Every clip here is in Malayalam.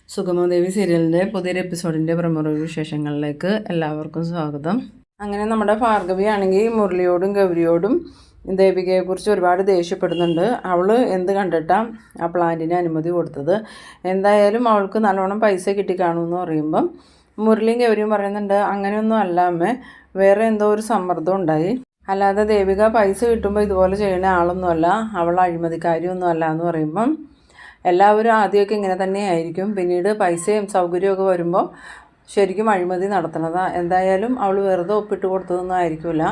സുഗമദേവി സീരിയലിൻ്റെ പുതിയൊരു എപ്പിസോഡിൻ്റെ പ്രമുഖ വിശേഷങ്ങളിലേക്ക് എല്ലാവർക്കും സ്വാഗതം. അങ്ങനെ നമ്മുടെ ഭാർഗവി ആണെങ്കിൽ മുരളിയോടും ഗൗരിയോടും ദേവികയെക്കുറിച്ച് ഒരുപാട് ദേഷ്യപ്പെടുന്നുണ്ട്. അവൾ എന്ത് കണ്ടിട്ടാണ് ആ പ്ലാന്റിന് അനുമതി കൊടുത്തത്, എന്തായാലും അവൾക്ക് നല്ലോണം പൈസ കിട്ടിക്കാണുമെന്ന് പറയുമ്പം മുരളിയും ഗൗരിയും പറയുന്നുണ്ട്, അങ്ങനെയൊന്നും അല്ല അമ്മേ, വേറെ എന്തോ ഒരു സമ്മർദ്ദം ഉണ്ടായി, അല്ലാതെ ദേവിക പൈസ കിട്ടുമ്പോൾ ഇതുപോലെ ചെയ്യുന്ന ആളൊന്നുമല്ല, അവൾ അഴിമതിക്കാരിയൊന്നും അല്ല എന്ന് പറയുമ്പം എല്ലാവരും ആദ്യമൊക്കെ ഇങ്ങനെ തന്നെ ആയിരിക്കും, പിന്നീട് പൈസയും സൗകര്യമൊക്കെ വരുമ്പോൾ ശരിക്കും അഴിമതി നടത്തുന്നതാണ്. എന്തായാലും അവൾ വെറുതെ ഒപ്പിട്ട് കൊടുത്തതൊന്നും ആയിരിക്കില്ല,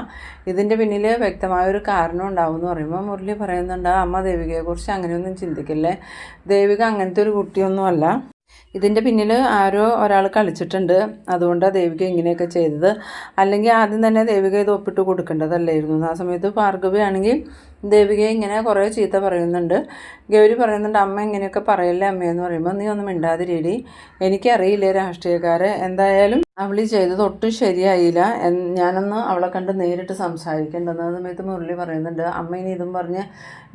ഇതിൻ്റെ പിന്നിൽ വ്യക്തമായൊരു കാരണം ഉണ്ടാവും എന്ന് പറയുമ്പോൾ മുരളി പറയുന്നുണ്ട്, അമ്മ ദേവികയെക്കുറിച്ച് അങ്ങനെയൊന്നും ചിന്തിക്കില്ലേ, ദേവിക അങ്ങനത്തെ ഒരു കുട്ടിയൊന്നുമല്ല, ഇതിൻ്റെ പിന്നിൽ ആരോ ഒരാൾ കളിച്ചിട്ടുണ്ട്, അതുകൊണ്ടാണ് ദേവിക ഇങ്ങനെയൊക്കെ ചെയ്തത്, അല്ലെങ്കിൽ ആദ്യം തന്നെ ദേവിക ഇത് ഒപ്പിട്ട് കൊടുക്കേണ്ടതല്ലായിരുന്നു. ആ സമയത്ത് ഭാർഗവി ആണെങ്കിൽ ദേവികയെ ഇങ്ങനെ കുറേ ചീത്ത പറയുന്നുണ്ട്. ഗൗരി പറയുന്നുണ്ട്, അമ്മ ഇങ്ങനെയൊക്കെ പറയല്ലേ അമ്മയെന്ന് പറയുമ്പോൾ, നീ ഒന്നും മിണ്ടാതിരിടി, എനിക്കറിയില്ലേ രാഷ്ട്രീയക്കാരെ, എന്തായാലും അവൾ ചെയ്തത് ഒട്ടും ശരിയായില്ല, ഞാനൊന്ന് അവളെ കണ്ട് നേരിട്ട് സംസാരിക്കേണ്ടെന്ന്. ആ സമയത്ത് മുരളി പറയുന്നുണ്ട്, അമ്മ ഇനി ഇതും പറഞ്ഞ്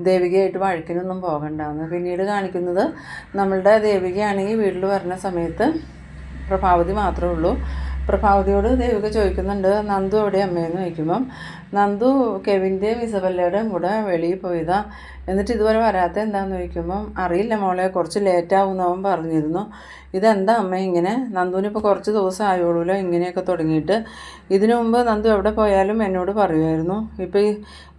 ദേവികയായിട്ട് വഴക്കിനൊന്നും പോകണ്ടെന്ന്. പിന്നീട് കാണിക്കുന്നത് നമ്മളുടെ ദേവികയാണെങ്കിൽ വീട്ടിൽ വരുന്ന സമയത്ത് പ്രഭാവതി മാത്രമേ ഉള്ളൂ. പ്രഭാവതിയോട് ദേവിക ചോദിക്കുന്നുണ്ട്, നന്ദു എവിടെ അമ്മയെന്ന് ചോദിക്കുമ്പം നന്ദു കെവിൻ്റെയും ഇസബല്ലയുടെയും കൂടെ വെളിയിൽ പോയതാ, എന്നിട്ട് ഇതുവരെ വരാത്ത എന്താണെന്ന് ചോദിക്കുമ്പം അറിയില്ല മോളെ, കുറച്ച് ലേറ്റാവുമെന്ന് അവൻ പറഞ്ഞിരുന്നു. ഇതെന്താ അമ്മ ഇങ്ങനെ, നന്ദുവിനിപ്പോൾ കുറച്ച് ദിവസം ആയോളൂല്ലോ ഇങ്ങനെയൊക്കെ തുടങ്ങിയിട്ട്, ഇതിനു മുമ്പ് നന്ദു എവിടെ പോയാലും എന്നോട് പറയുമായിരുന്നു, ഇപ്പോൾ ഈ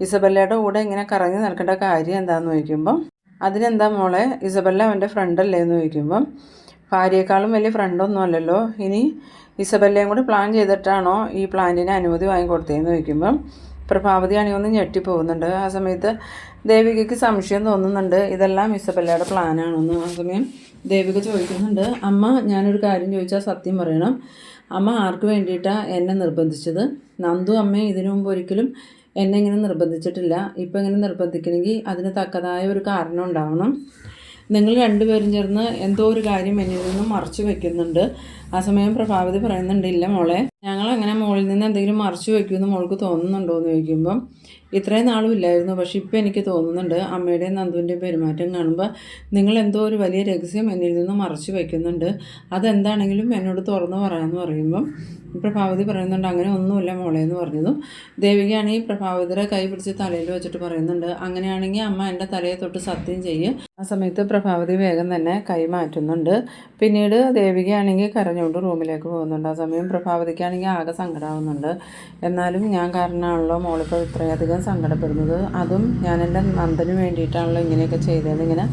ഇസബല്ലയുടെ കൂടെ ഇങ്ങനെ കറങ്ങി നിൽക്കേണ്ട കാര്യം എന്താണെന്ന് ചോദിക്കുമ്പം അതിനെന്താ മോളെ, ഇസബല്ല അവൻ്റെ ഫ്രണ്ടല്ലേ എന്ന് ചോദിക്കുമ്പം ഭാര്യയെക്കാളും വലിയ ഫ്രണ്ടൊന്നും അല്ലല്ലോ, ഇനി ഇസബല്ലയും കൂടി പ്ലാൻ ചെയ്തിട്ടാണോ ഈ പ്ലാന്റിന് അനുമതി വാങ്ങിക്കൊടുത്തതെന്ന് ചോദിക്കുമ്പം പ്രഭാവതി അണിയൊന്ന് ഞെട്ടിപ്പോകുന്നുണ്ട്. ആ സമയത്ത് ദേവികയ്ക്ക് സംശയം തോന്നുന്നുണ്ട്, ഇതെല്ലാം ഇസബല്ലയുടെ പ്ലാനാണെന്ന്. ആ സമയം ദേവിക ചോദിക്കുന്നുണ്ട്, അമ്മ ഞാനൊരു കാര്യം ചോദിച്ചാൽ സത്യം പറയണം, അമ്മ ആർക്ക് വേണ്ടിയിട്ടാണ് എന്നെ നിർബന്ധിച്ചത്, നന്ദു അമ്മയെ ഇതിനു മുമ്പ് ഒരിക്കലും എന്നെ ഇങ്ങനെ നിർബന്ധിച്ചിട്ടില്ല, ഇപ്പം ഇങ്ങനെ നിർബന്ധിക്കണമെങ്കിൽ അതിന് തക്കതായ ഒരു കാരണം ഉണ്ടാവണം, നിങ്ങൾ രണ്ടുപേരും ചേർന്ന് എന്തോ ഒരു കാര്യം എന്നിൽ നിന്നും മറച്ചു വെക്കുന്നുണ്ട്. ആ സമയം പ്രഭാവതി പറയുന്നുണ്ട്, ഇല്ല മോളെ, ഞങ്ങളങ്ങനെ മോളിൽ നിന്ന് എന്തെങ്കിലും മറച്ചു വെക്കുമെന്ന് മോൾക്ക് തോന്നുന്നുണ്ടോ എന്ന് ചോദിക്കുമ്പം ഇത്രയും നാളും ഇല്ലായിരുന്നു, പക്ഷെ ഇപ്പം എനിക്ക് തോന്നുന്നുണ്ട് അമ്മയുടെയും നന്ദുവിൻ്റെയും പെരുമാറ്റം കാണുമ്പോൾ നിങ്ങൾ എന്തോ ഒരു വലിയ രഹസ്യം എന്നിൽ നിന്ന് മറച്ചു വയ്ക്കുന്നുണ്ട്, അതെന്താണെങ്കിലും എന്നോട് തുറന്നു പറയാമെന്ന് പറയുമ്പം പ്രഭാവതി പറയുന്നുണ്ട്, അങ്ങനെ ഒന്നുമില്ല മോളെ എന്ന് പറഞ്ഞതും ദേവികയാണെങ്കിൽ പ്രഭാവതിയുടെ കൈ പിടിച്ച് തലയിൽ വെച്ചിട്ട് പറയുന്നുണ്ട്, അങ്ങനെയാണെങ്കിൽ അമ്മ എൻ്റെ തലയെ തൊട്ട് സത്യം ചെയ്യും. ആ സമയത്ത് പ്രഭാവതി വേഗം തന്നെ കൈ മാറ്റുന്നുണ്ട്. പിന്നീട് ദേവികയാണെങ്കിൽ കരഞ്ഞുകൊണ്ട് റൂമിലേക്ക് പോകുന്നുണ്ട്. ആ സമയം പ്രഭാവതിക്കാണെങ്കിൽ ആകെ സങ്കടമാവുന്നുണ്ട്. എന്നാലും ഞാൻ കാരണമാണല്ലോ മോളിപ്പോൾ ഇത്രയധികം സങ്കടപ്പെടുന്നത്, അതും ഞാൻ എൻ്റെ നന്ദന് വേണ്ടിയിട്ടാണല്ലോ ഇങ്ങനെയൊക്കെ ചെയ്തതെന്ന് ഇങ്ങനെ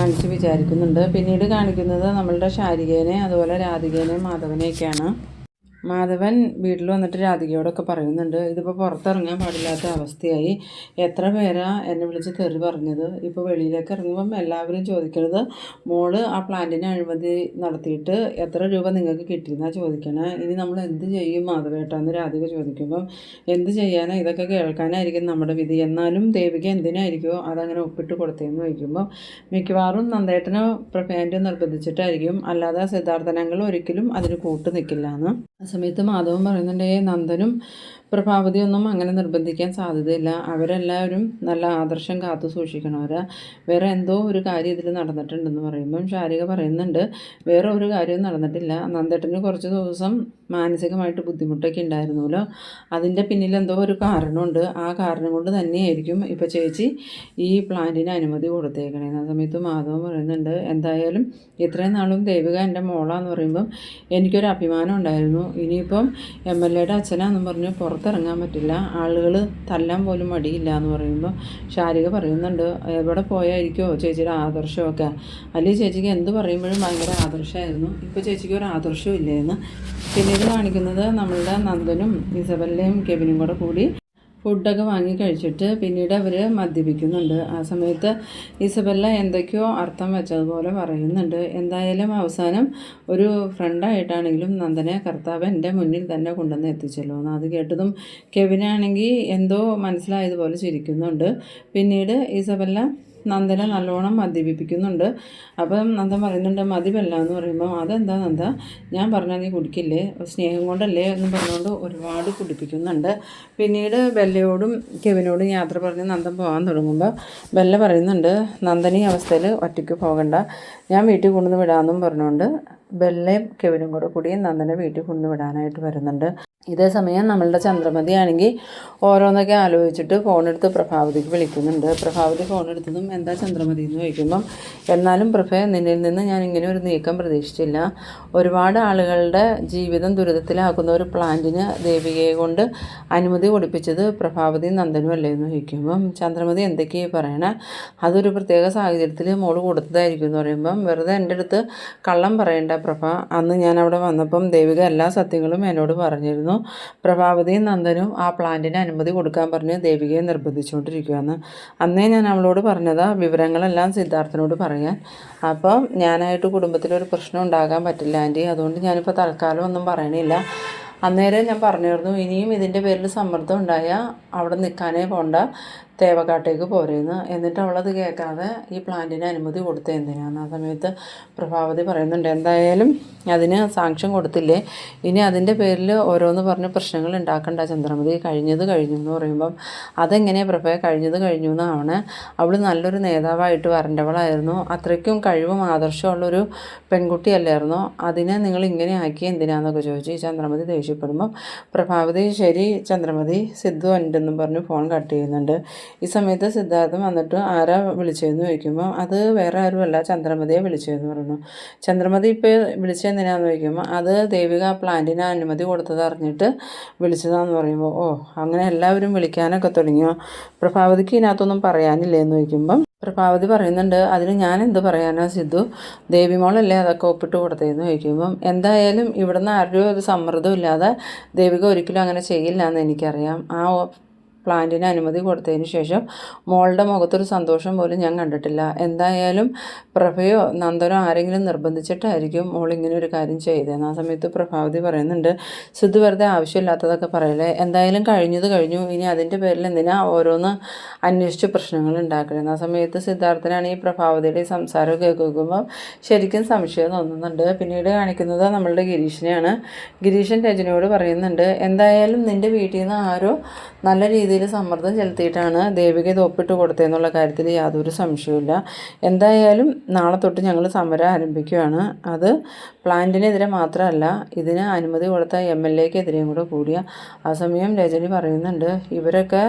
മനസ്സിൽ വിചാരിക്കുന്നുണ്ട്. പിന്നീട് കാണിക്കുന്നത് നമ്മളുടെ ശാരികേനെ അതുപോലെ രാധികേനെയും മാധവനെയൊക്കെയാണ്. മാധവൻ വീട്ടിൽ വന്നിട്ട് രാധികയോടൊക്കെ പറയുന്നുണ്ട്, ഇതിപ്പോൾ പുറത്തിറങ്ങാൻ പാടില്ലാത്ത അവസ്ഥയായി, എത്ര പേരാ എന്നെ വിളിച്ച് തെറി പറഞ്ഞത്, ഇപ്പോൾ വെളിയിലേക്ക് ഇറങ്ങുമ്പം എല്ലാവരും ചോദിക്കുന്നത് മോള് ആ പ്ലാന്റിന് അഴിമതി നടത്തിയിട്ട് എത്ര രൂപ നിങ്ങൾക്ക് കിട്ടിയെന്നാണ് ചോദിക്കണേ, ഇനി നമ്മൾ എന്ത് ചെയ്യും മാധവേട്ടാന്ന് രാധിക ചോദിക്കുമ്പം എന്ത് ചെയ്യാനാ, ഇതൊക്കെ കേൾക്കാനായിരിക്കും നമ്മുടെ വിധി, എന്നാലും ദേവിക എന്തിനായിരിക്കുമോ അതങ്ങനെ ഒപ്പിട്ട് കൊടുത്തതെന്ന് ചോദിക്കുമ്പോൾ മിക്കവാറും നന്ദേട്ടനെ പ്രഭേൻ്റെ നിർബന്ധിച്ചിട്ടായിരിക്കും, അല്ലാതെ സിദ്ധാർത്ഥനങ്ങൾ ഒരിക്കലും അതിന് കൂട്ട് നിൽക്കില്ല എന്ന്. ആ സമയത്ത് മാധവൻ പറയുന്നുണ്ട്, നന്ദനും പ്രഭാവതിയൊന്നും അങ്ങനെ നിർബന്ധിക്കാൻ സാധ്യതയില്ല, അവരെല്ലാവരും നല്ല ആദർശം കാത്തു സൂക്ഷിക്കണവരാ, വേറെ എന്തോ ഒരു കാര്യം ഇതിൽ നടന്നിട്ടുണ്ടെന്ന് പറയുമ്പം ശാരിക പറയുന്നുണ്ട്, വേറെ ഒരു കാര്യവും നടന്നിട്ടില്ല, നന്ദേട്ടന് കുറച്ച് ദിവസം മാനസികമായിട്ട് ബുദ്ധിമുട്ടൊക്കെ ഉണ്ടായിരുന്നല്ലോ, അതിൻ്റെ പിന്നിൽ എന്തോ ഒരു കാരണമുണ്ട്, ആ കാരണം കൊണ്ട് തന്നെയായിരിക്കും ഇപ്പോൾ ചേച്ചി ഈ പ്ലാന്റിന് അനുമതി കൊടുത്തേക്കണേന്ന്. ആ സമയത്ത് മാധവൻ പറയുന്നുണ്ട്, എന്തായാലും ഇത്രയും നാളും ദേവിക എൻ്റെ മോളാന്ന് പറയുമ്പം എനിക്കൊരു അഭിമാനം ഉണ്ടായിരുന്നു, ഇനിയിപ്പം MLAയുടെ അച്ഛനാന്നും പറഞ്ഞ് പുറത്തിറങ്ങാൻ പറ്റില്ല, ആളുകൾ തല്ലാൻ പോലും മടിയില്ല എന്ന് പറയുമ്പോൾ ശാരിക പറയുന്നുണ്ട്, എവിടെ പോയായിരിക്കുമോ ചേച്ചിയുടെ ആദർശമൊക്കെ, അല്ലെങ്കിൽ ചേച്ചിക്ക് എന്ത് പറയുമ്പോഴും ഭയങ്കര ആദർശമായിരുന്നു, ഇപ്പോൾ ചേച്ചിക്ക് ഒരു ആദർശവും ഇല്ലേന്ന്. പിന്നീട് കാണിക്കുന്നത് നമ്മളുടെ നന്ദനും ഇസബല്ലയും കെവിനും കൂടി ഫുഡൊക്കെ വാങ്ങി കഴിച്ചിട്ട് പിന്നീട് അവർ മദ്യപിക്കുന്നുണ്ട്. ആ സമയത്ത് ഇസബല്ല എന്തൊക്കെയോ അർത്ഥം വെച്ചതുപോലെ പറയുന്നുണ്ട്. എന്തായാലും അവസാനം ഒരു ഫ്രണ്ടായിട്ടാണെങ്കിലും നന്ദനെ കർത്താവ് എൻ്റെ മുന്നിൽ തന്നെ കൊണ്ടുവന്ന് എത്തിച്ചല്ലോ എന്ന്. അത് കേട്ടതും കെവിനാണെങ്കിൽ എന്തോ മനസ്സിലായതുപോലെ ചിരിക്കുന്നുണ്ട്. പിന്നീട് ഇസബല്ല നന്ദനെ നല്ലോണം മദ്യപിപ്പിക്കുന്നുണ്ട്. അപ്പം നന്ദൻ പറയുന്നുണ്ട് മദ്യമല്ല എന്ന് പറയുമ്പോൾ അതെന്താ നന്ദ, ഞാൻ പറഞ്ഞാൽ നീ കുടിക്കില്ലേ, സ്നേഹം കൊണ്ടല്ലേ എന്ന് പറഞ്ഞുകൊണ്ട് ഒരുപാട് കുടിപ്പിക്കുന്നുണ്ട്. പിന്നീട് ബെല്ലയോടും കെവിനോടും യാത്ര പറഞ്ഞ് നന്ദൻ പോകാൻ തുടങ്ങുമ്പോൾ ബെല്ല പറയുന്നുണ്ട് നന്ദൻ ഈ അവസ്ഥയിൽ ഒറ്റയ്ക്ക് പോകണ്ട, ഞാൻ വീട്ടിൽ കൊണ്ടുവന്ന് വിടാമെന്നും പറഞ്ഞുകൊണ്ട് ബെല്ലയും കെവിനും കൂടി നന്ദനെ വീട്ടിൽ കൊണ്ടുവന്ന് വിടാനായിട്ട് വരുന്നുണ്ട്. ഇതേ സമയം നമ്മളുടെ ചന്ദ്രമതി ആണെങ്കിൽ ഓരോന്നൊക്കെ ആലോചിച്ചിട്ട് ഫോണെടുത്ത് പ്രഭാവതിക്ക് വിളിക്കുന്നുണ്ട്. പ്രഭാവതി ഫോണെടുത്തതും എന്താ ചന്ദ്രമതി എന്ന് ചോദിക്കുമ്പം എന്നാലും പ്രഭേ, നിന്നിൽ നിന്ന് ഞാൻ ഇങ്ങനെ ഒരു നീക്കം പ്രതീക്ഷിച്ചില്ല. ഒരുപാട് ആളുകളുടെ ജീവിതം ദുരിതത്തിലാക്കുന്ന ഒരു പ്ലാന്റിന് ദേവികയെ കൊണ്ട് അനുമതി കൊടുപ്പിച്ചത് പ്രഭാവതി നന്ദനും അല്ലേ എന്ന് ചോദിക്കുമ്പം ചന്ദ്രമതി എന്തൊക്കെയാണ് പറയണേ, അതൊരു പ്രത്യേക സാഹചര്യത്തിൽ മോള് കൊടുത്തതായിരിക്കും എന്ന് പറയുമ്പം വെറുതെ എൻ്റെ അടുത്ത് കള്ളം പറയേണ്ട പ്രഭ, അന്ന് ഞാൻ അവിടെ വന്നപ്പം ദേവിക എല്ലാ സത്യങ്ങളും എന്നോട് പറഞ്ഞിരുന്നു. പ്രഭാവതിയും നന്ദനും ആ പ്ലാന്റിന് അനുമതി കൊടുക്കാൻ പറഞ്ഞ് ദേവികയെ നിർബന്ധിച്ചുകൊണ്ടിരിക്കുകയാണ്. അന്നേ ഞാൻ അവളോട് പറഞ്ഞതാ വിവരങ്ങളെല്ലാം സിദ്ധാർത്ഥനോട് പറയാൻ. അപ്പം ഞാനായിട്ട് കുടുംബത്തിലൊരു പ്രശ്നം ഉണ്ടാകാൻ പറ്റില്ല ആൻറ്റി, അതുകൊണ്ട് ഞാനിപ്പോൾ തൽക്കാലം ഒന്നും പറയണില്ല. അന്നേരം ഞാൻ പറഞ്ഞിരുന്നു ഇനിയും ഇതിൻ്റെ പേരിൽ സമ്മർദ്ദം ഉണ്ടായാൽ അവിടെ നിൽക്കാനേ പോണ്ട, തേവക്കാട്ടേക്ക് പോരെന്ന്. എന്നിട്ട് അവളത് കേൾക്കാതെ ഈ പ്ലാന്റിന് അനുമതി കൊടുത്തത് എന്തിനാന്ന്. ആ സമയത്ത് പ്രഭാവതി പറയുന്നുണ്ട് എന്തായാലും അതിന് സാങ്ഷൻ കൊടുത്തില്ലേ, ഇനി അതിൻ്റെ പേരിൽ ഓരോന്ന് പറഞ്ഞ് പ്രശ്നങ്ങൾ ഉണ്ടാക്കണ്ട ചന്ദ്രമതി, കഴിഞ്ഞത് കഴിഞ്ഞു എന്ന് പറയുമ്പം അതെങ്ങനെയാണ് പ്രഭയെ കഴിഞ്ഞത് കഴിഞ്ഞു എന്നാവണേ, അവൾ നല്ലൊരു നേതാവായിട്ട് വരേണ്ടവളായിരുന്നു, അത്രയ്ക്കും കഴിവും ആദർശമുള്ളൊരു പെൺകുട്ടിയല്ലായിരുന്നോ, അതിനെ നിങ്ങൾ ഇങ്ങനെ ആക്കി എന്തിനാന്നൊക്കെ ചോദിച്ചു ചന്ദ്രമതി ദേഷ്യപ്പെടുമ്പം പ്രഭാവതി ശരി ചന്ദ്രമതി, സിദ്ധു ഉണ്ടെന്നും പറഞ്ഞ് ഫോൺ കട്ട് ചെയ്യുന്നുണ്ട്. ഈ സമയത്ത് സിദ്ധാർത്ഥൻ വന്നിട്ട് ആരാ വിളിച്ചതെന്ന് ചോദിക്കുമ്പോൾ അത് വേറെ ആരുമല്ല ചന്ദ്രമതിയെ വിളിച്ചതെന്ന് പറയുന്നു. ചന്ദ്രമതി ഇപ്പോൾ വിളിച്ചതെന്തിനാന്ന് ചോദിക്കുമ്പോൾ അത് ദേവിക പ്ലാന്റിന് അനുമതി കൊടുത്തത് അറിഞ്ഞിട്ട് വിളിച്ചതാന്ന് പറയുമ്പോൾ ഓ അങ്ങനെ എല്ലാവരും വിളിക്കാനൊക്കെ തുടങ്ങിയോ, പ്രഭാവതിക്ക് ഇതിനകത്തൊന്നും പറയാനില്ലേ എന്ന് ചോദിക്കുമ്പം പ്രഭാവതി പറയുന്നുണ്ട് അതിന് ഞാൻ എന്ത് പറയാനാ സിദ്ധു, ദേവിമോളല്ലേ അതൊക്കെ ഒപ്പിട്ട് കൊടുത്തതെന്ന് ചോദിക്കുമ്പം എന്തായാലും ഇവിടുന്ന് ആരുടെയോ ഒരു സമ്മർദ്ദം ഇല്ലാതെ ദേവിക ഒരിക്കലും അങ്ങനെ ചെയ്യില്ല എന്ന് എനിക്കറിയാം. ആ പ്ലാന്റിന് അനുമതി കൊടുത്തതിന് ശേഷം മോളുടെ മുഖത്തൊരു സന്തോഷം പോലും ഞാൻ കണ്ടിട്ടില്ല. എന്തായാലും പ്രഭയോ നന്ദനോ ആരെങ്കിലും നിർബന്ധിച്ചിട്ടായിരിക്കും മോൾ ഇങ്ങനെ ഒരു കാര്യം ചെയ്തതെന്ന്. ആ സമയത്ത് പ്രഭാവതി പറയുന്നുണ്ട് സിദ്ധു വെറുതെ ആവശ്യമില്ലാത്തതൊക്കെ പറയലേ, എന്തായാലും കഴിഞ്ഞത് കഴിഞ്ഞു, ഇനി അതിൻ്റെ പേരിൽ എന്തിനാ ഓരോന്ന് അന്വേഷിച്ച് പ്രശ്നങ്ങൾ ഉണ്ടാക്കണമെന്ന്. ആ സമയത്ത് സിദ്ധാർത്ഥനാണ് ഈ പ്രഭാവതിയുടെ സംസാരം കേൾക്കുമ്പോൾ ശരിക്കും സംശയം തോന്നുന്നുണ്ട്. പിന്നീട് കാണിക്കുന്നത് നമ്മളുടെ ഗിരീഷിനെയാണ്. ഗിരീഷൻ രജനിയോട് പറയുന്നുണ്ട് എന്തായാലും നിൻ്റെ വീട്ടിൽ നിന്ന് ആരോ നല്ല രീതിയിൽ സമ്മർദ്ദം ചെലുത്തിയിട്ടാണ് ദേവിക ഇത് ഒപ്പിട്ട് കൊടുത്തതെന്നുള്ള കാര്യത്തിൽ യാതൊരു സംശയവുമില്ല. എന്തായാലും നാളെ തൊട്ട് ഞങ്ങൾ സമരം ആരംഭിക്കുകയാണ്. അത് പ്ലാന്റിനെതിരെ മാത്രമല്ല ഇതിന് അനുമതി കൊടുത്ത MLAക്കെതിരെയും കൂടിയ. ആ സമയം രജനി പറയുന്നുണ്ട് ഇവരൊക്കെ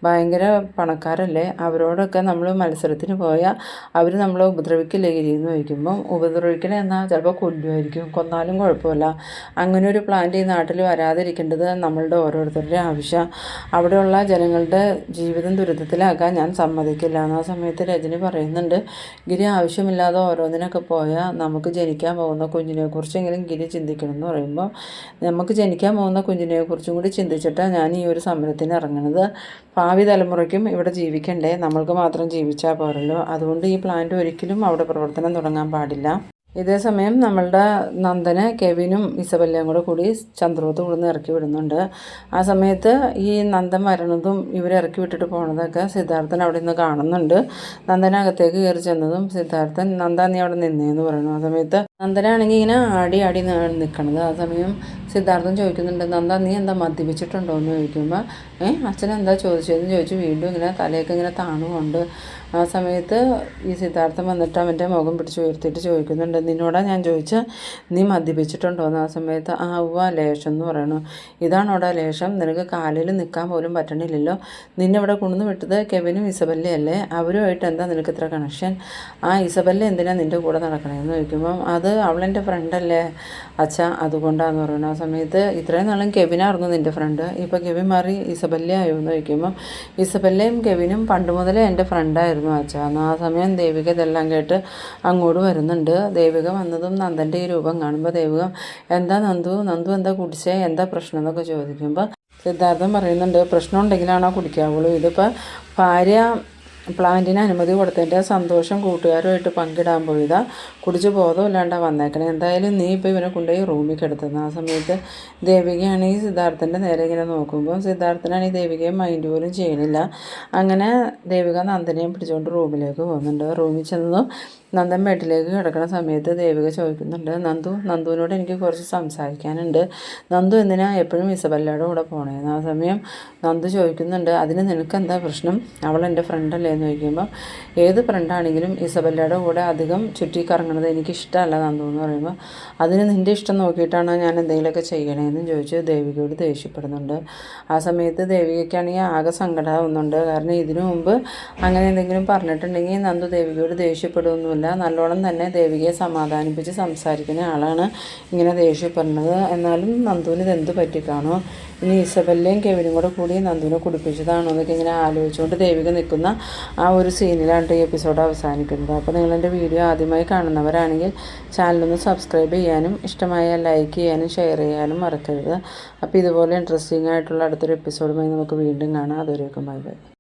ഭയങ്കര പണക്കാരല്ലേ, അവരോടൊക്കെ നമ്മൾ മത്സരത്തിന് പോയാൽ അവർ നമ്മളെ ഉപദ്രവിക്കില്ലേ ഗിരിയെന്ന് ചോദിക്കുമ്പം ഉപദ്രവിക്കണേ എന്നാൽ ചിലപ്പോൾ കൊല്ലുമായിരിക്കും, കൊന്നാലും കുഴപ്പമില്ല, അങ്ങനെ ഒരു പ്ലാന്റ് ഈ നാട്ടിൽ വരാതിരിക്കേണ്ടത് നമ്മളുടെ ഓരോരുത്തരുടെ ആവശ്യം, അവിടെയുള്ള ജനങ്ങളുടെ ജീവിതം ദുരിതത്തിലാക്കാൻ ഞാൻ സമ്മതിക്കില്ല എന്ന്. ആ സമയത്ത് രജനി പറയുന്നുണ്ട് ഗിരി ആവശ്യമില്ലാതെ ഓരോന്നിനൊക്കെ പോയാൽ നമുക്ക് ജനിക്കാൻ പോകുന്ന കുഞ്ഞിനെക്കുറിച്ചെങ്കിലും ഗിരി ചിന്തിക്കണം എന്ന് പറയുമ്പോൾ നമുക്ക് ജനിക്കാൻ പോകുന്ന കുഞ്ഞിനെക്കുറിച്ചും കൂടി ചിന്തിച്ചിട്ടാണ് ഞാൻ ഈ ഒരു സമരത്തിന് ഇറങ്ങുന്നത്. ഭാവി തലമുറയ്ക്കും ഇവിടെ ജീവിക്കണ്ടേ, നമ്മൾക്ക് മാത്രം ജീവിച്ചാൽ പോരല്ലോ, അതുകൊണ്ട് ഈ പ്ലാന്റ് ഒരിക്കലും അവിടെ പ്രവർത്തനം തുടങ്ങാൻ പാടില്ല. ഇതേ സമയം നമ്മളുടെ നന്ദനെ കെവിനും ഇസബല്ലയും കൂടി ചന്ദ്രോത്ത് ഇവിടുന്ന് ഇറക്കി വിടുന്നുണ്ട്. ആ സമയത്ത് ഈ നന്ദൻ വരണതും ഇവരിറക്കി വിട്ടിട്ട് പോണതൊക്കെ സിദ്ധാർത്ഥൻ അവിടെ നിന്ന് കാണുന്നുണ്ട്. നന്ദനകത്തേക്ക് കയറി ചെന്നതും സിദ്ധാർത്ഥൻ നന്ദ നീ അവിടെ നിന്നേന്ന് പറയുന്നു. ആ സമയത്ത് നന്ദനാണെങ്കിൽ ഇങ്ങനെ ആടി നിൽക്കണത്. ആ സമയം സിദ്ധാർത്ഥൻ ചോദിക്കുന്നുണ്ട് നന്ദ നീ എന്താ മദ്യപിച്ചിട്ടുണ്ടോ എന്ന് ചോദിക്കുമ്പോൾ അച്ഛൻ എന്താ ചോദിച്ചതെന്ന് ചോദിച്ചു വീണ്ടും ഇങ്ങനെ തലയൊക്കെ ഇങ്ങനെ താണുകൊണ്ട്. ആ സമയത്ത് ഈ സിദ്ധാർത്ഥൻ വന്നിട്ട് അവൻ്റെ മുഖം പിടിച്ച് ഉയർത്തിയിട്ട് ചോദിക്കുന്നുണ്ട് നിന്നോടാ ഞാൻ ചോദിച്ചാൽ നീ മദ്യപിച്ചിട്ടുണ്ടോയെന്ന്. ആ സമയത്ത് ആ ഉവ്വ ലേശം എന്ന് പറയണു. ഇതാണോടാ ലേശം, നിനക്ക് കാലിൽ നിൽക്കാൻ പോലും പറ്റണില്ലല്ലോ, നിന്നെ ഇവിടെ കൊണ്ടുവന്ന് വിട്ടത് കെവിനും ഇസബല്ലയല്ലേ, അവരുമായിട്ട് എന്താ നിനക്ക് ഇത്ര കണക്ഷൻ, ആ ഇസബല്ല എന്തിനാ നിൻ്റെ കൂടെ നടക്കണേന്ന് ചോദിക്കുമ്പം അത് അവളെൻ്റെ ഫ്രണ്ടല്ലേ അച്ഛ അതുകൊണ്ടാന്ന് പറയുന്നത്. ആ സമയത്ത് ഇത്രയും നാളും കെവിനായിരുന്നു നിൻ്റെ ഫ്രണ്ട്, ഇപ്പോൾ കെവിൻ മാറി ഇസബല്ല ആയോ എന്ന് ചോദിക്കുമ്പം ഇസബല്ലയും കെവിനും പണ്ട് മുതലേ എൻ്റെ ഫ്രണ്ടായിരുന്നു അച്ഛാ എന്ന്. ആ സമയം ദേവിക ഇതെല്ലാം കേട്ട് അങ്ങോട്ട് വരുന്നുണ്ട്. ദേവിക വന്നതും നന്ദൻ്റെ ഈ രൂപം കാണുമ്പോൾ ദേവിക എന്താ നന്ദു എന്താ കുടിച്ചേ, എന്താ പ്രശ്നം എന്നൊക്കെ ചോദിക്കുമ്പോൾ സിദ്ധാർത്ഥൻ പറയുന്നുണ്ട് പ്രശ്നം ഉണ്ടെങ്കിലാണോ കുടിക്കാവുള്ളൂ, ഇതിപ്പോൾ ഭാര്യ പ്ലാന്റിന് അനുമതി കൊടുത്തതിൻ്റെ സന്തോഷം കൂട്ടുകാരുമായിട്ട് പങ്കിടാൻ പോയതാ. കുടിച്ച് ബോധമില്ലാണ്ടാണ് വന്നേക്കണേ. എന്തായാലും നീ ഇപ്പോൾ ഇവനെ കൊണ്ടുപോയി റൂമിൽ കിടത്തുന്നത്. ആ സമയത്ത് ദേവികയാണെങ്കിൽ സിദ്ധാർത്ഥൻ്റെ നേരെ ഇങ്ങനെ നോക്കുമ്പോൾ സിദ്ധാർത്ഥനാണെങ്കിൽ ദേവികയെ മൈൻഡ് പോലും ചെയ്യണില്ല. അങ്ങനെ ദേവിക നന്ദനെയും പിടിച്ചുകൊണ്ട് റൂമിലേക്ക് പോകുന്നുണ്ട്. റൂമിൽ ചെന്നതും നന്ദൻ ബെഡിലേക്ക് കിടക്കുന്ന സമയത്ത് ദേവിക ചോദിക്കുന്നുണ്ട്, നന്ദുവിനോട് എനിക്ക് കുറച്ച് സംസാരിക്കാനുണ്ട്. നന്ദു എന്തിനാ എപ്പോഴും ഇസബല്ലയുടെ കൂടെ പോണേന്ന്. ആ സമയം നന്ദു ചോദിക്കുന്നുണ്ട്, അതിന് നിനക്കെന്താ പ്രശ്നം? അവൾ എൻ്റെ ഫ്രണ്ടല്ലേ എന്ന് ചോദിക്കുമ്പോൾ, ഏത് ഫ്രണ്ടാണെങ്കിലും ഇസബല്ലയുടെ കൂടെ അധികം ചുറ്റി കറങ്ങണത് എനിക്കിഷ്ടമല്ല നന്ദു എന്ന് പറയുമ്പോൾ, അതിന് നിൻ്റെ ഇഷ്ടം നോക്കിയിട്ടാണോ ഞാൻ എന്തെങ്കിലുമൊക്കെ ചെയ്യണേന്ന് ചോദിച്ച് ദേവികയോട് ദേഷ്യപ്പെടുന്നുണ്ട്. ആ സമയത്ത് ദേവികയ്ക്കാണെങ്കിൽ ആകെ സങ്കടമാവുന്നുണ്ട്. കാരണം ഇതിനു മുമ്പ് അങ്ങനെ എന്തെങ്കിലും പറഞ്ഞിട്ടുണ്ടെങ്കിൽ നന്ദു ദേവികയോട് ദേഷ്യപ്പെടുകയൊന്നുമില്ല. നല്ലോണം തന്നെ ദേവികയെ സമാധാനിപ്പിച്ച് സംസാരിക്കുന്ന ആളാണ് ഇങ്ങനെ ദേഷ്യപ്പെടുന്നത്. എന്നാലും നന്ദുവിന് ഇതെന്ത് പറ്റിക്കാണോ? ഇനി ഇസബല്ലയും കെവിനും കൂടി നന്ദുവിനെ കുടിപ്പിച്ചതാണോ എന്നൊക്കെ ഇങ്ങനെ ആലോചിച്ചുകൊണ്ട് ദേവിക നിൽക്കുന്ന ആ ഒരു സീനിലാണ് ഈ എപ്പിസോഡ് അവസാനിക്കുന്നത്. അപ്പോൾ നിങ്ങളെൻ്റെ വീഡിയോ ആദ്യമായി കാണുന്നവരാണെങ്കിൽ ചാനലൊന്ന് സബ്സ്ക്രൈബ് ചെയ്യാനും ഇഷ്ടമായ ലൈക്ക് ചെയ്യാനും ഷെയർ ചെയ്യാനും മറക്കരുത്. അപ്പോൾ ഇതുപോലെ ഇൻട്രസ്റ്റിംഗ് ആയിട്ടുള്ള അടുത്തൊരു എപ്പിസോഡുമായി നമുക്ക് വീണ്ടും കാണാം. അതുവരേക്കും ബൈ ബൈ.